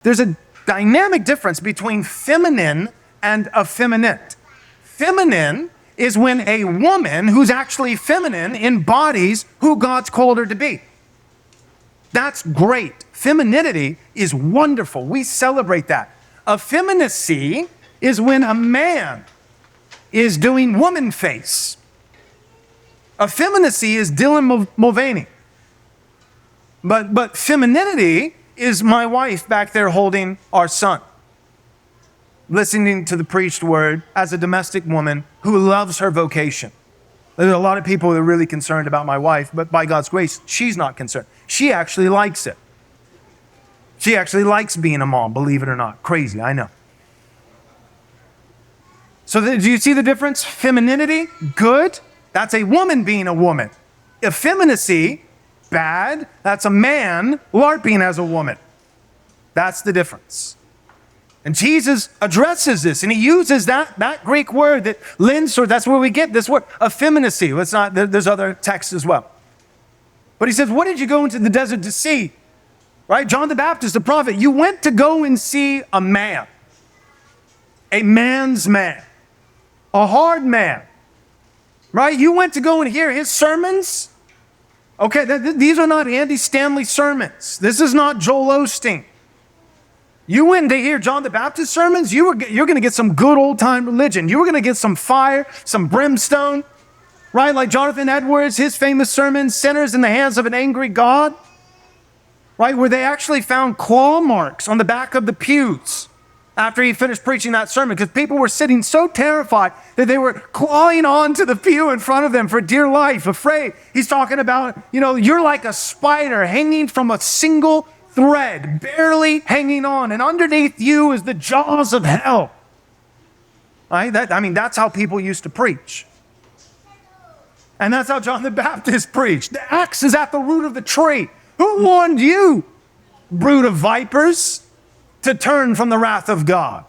There's a dynamic difference between feminine and effeminate. Feminine is when a woman who's actually feminine embodies who God's called her to be. That's great. Femininity is wonderful. We celebrate that. Effeminacy is when a man is doing woman face. Effeminacy is Dylan Mulvaney. But femininity is my wife back there holding our son, listening to the preached word as a domestic woman who loves her vocation. There's a lot of people that are really concerned about my wife, but by God's grace, she's not concerned. She actually likes it. She actually likes being a mom, believe it or not. Crazy, I know. So do you see the difference? Femininity, good. That's a woman being a woman. Effeminacy, bad. That's a man LARPing as a woman. That's the difference. And Jesus addresses this, and he uses that Greek word that that's where we get this word, effeminacy. There's other texts as well. But he says, what did you go into the desert to see? Right? John the Baptist, the prophet, you went to go and see a man. A man's man. A hard man. Right? You went to go and hear his sermons. Okay, these are not Andy Stanley sermons. This is not Joel Osteen. You went to hear John the Baptist sermons, you're going to get some good old-time religion. You were going to get some fire, some brimstone, right? Like Jonathan Edwards, his famous sermon, Sinners in the Hands of an Angry God, right? Where they actually found claw marks on the back of the pews after he finished preaching that sermon, because people were sitting so terrified that they were clawing onto the pew in front of them for dear life, afraid. He's talking about, you're like a spider hanging from a single thread, barely hanging on, and underneath you is the jaws of hell. Right? That's how people used to preach. And that's how John the Baptist preached. The axe is at the root of the tree. Who warned you, brood of vipers, to turn from the wrath of God?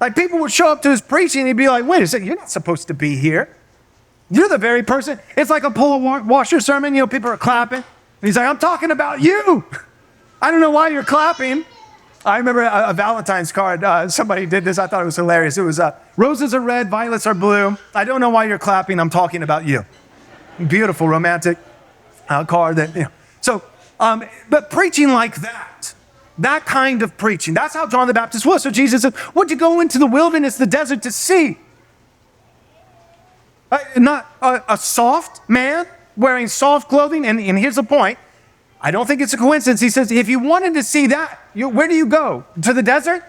Like, people would show up to his preaching and he'd be like, wait a second, you're not supposed to be here. You're the very person. It's like a pull washer sermon, people are clapping. And he's like, I'm talking about you. I don't know why you're clapping. I remember a Valentine's card. Somebody did this. I thought it was hilarious. It was, roses are red, violets are blue. I don't know why you're clapping. I'm talking about you. Beautiful, romantic card. But preaching like that kind of preaching, that's how John the Baptist was. So Jesus said, what'd you go into the wilderness, the desert to see? Not a soft man wearing soft clothing. And here's the point. I don't think it's a coincidence. He says, if you wanted to see that, where do you go? To the desert?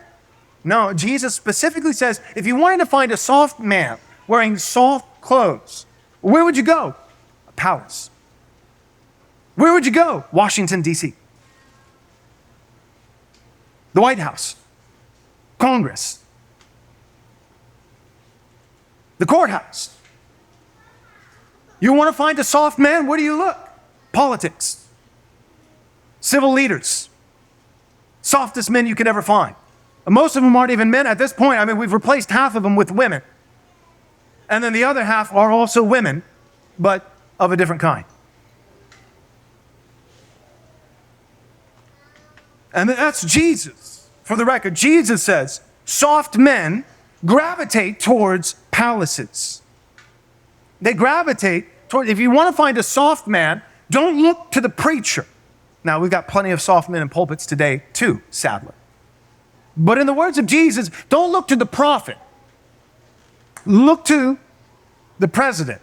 No, Jesus specifically says, if you wanted to find a soft man wearing soft clothes, where would you go? A palace. Where would you go? Washington, D.C. The White House. Congress. The courthouse. You want to find a soft man? Where do you look? Politics. Civil leaders. Softest men you could ever find. And most of them aren't even men at this point. We've replaced half of them with women. And then the other half are also women, but of a different kind. And that's Jesus. For the record, Jesus says, soft men gravitate towards palaces. They gravitate toward, if you want to find a soft man, don't look to the preacher. Now, we've got plenty of soft men in pulpits today, too, sadly. But in the words of Jesus, don't look to the prophet. Look to the president.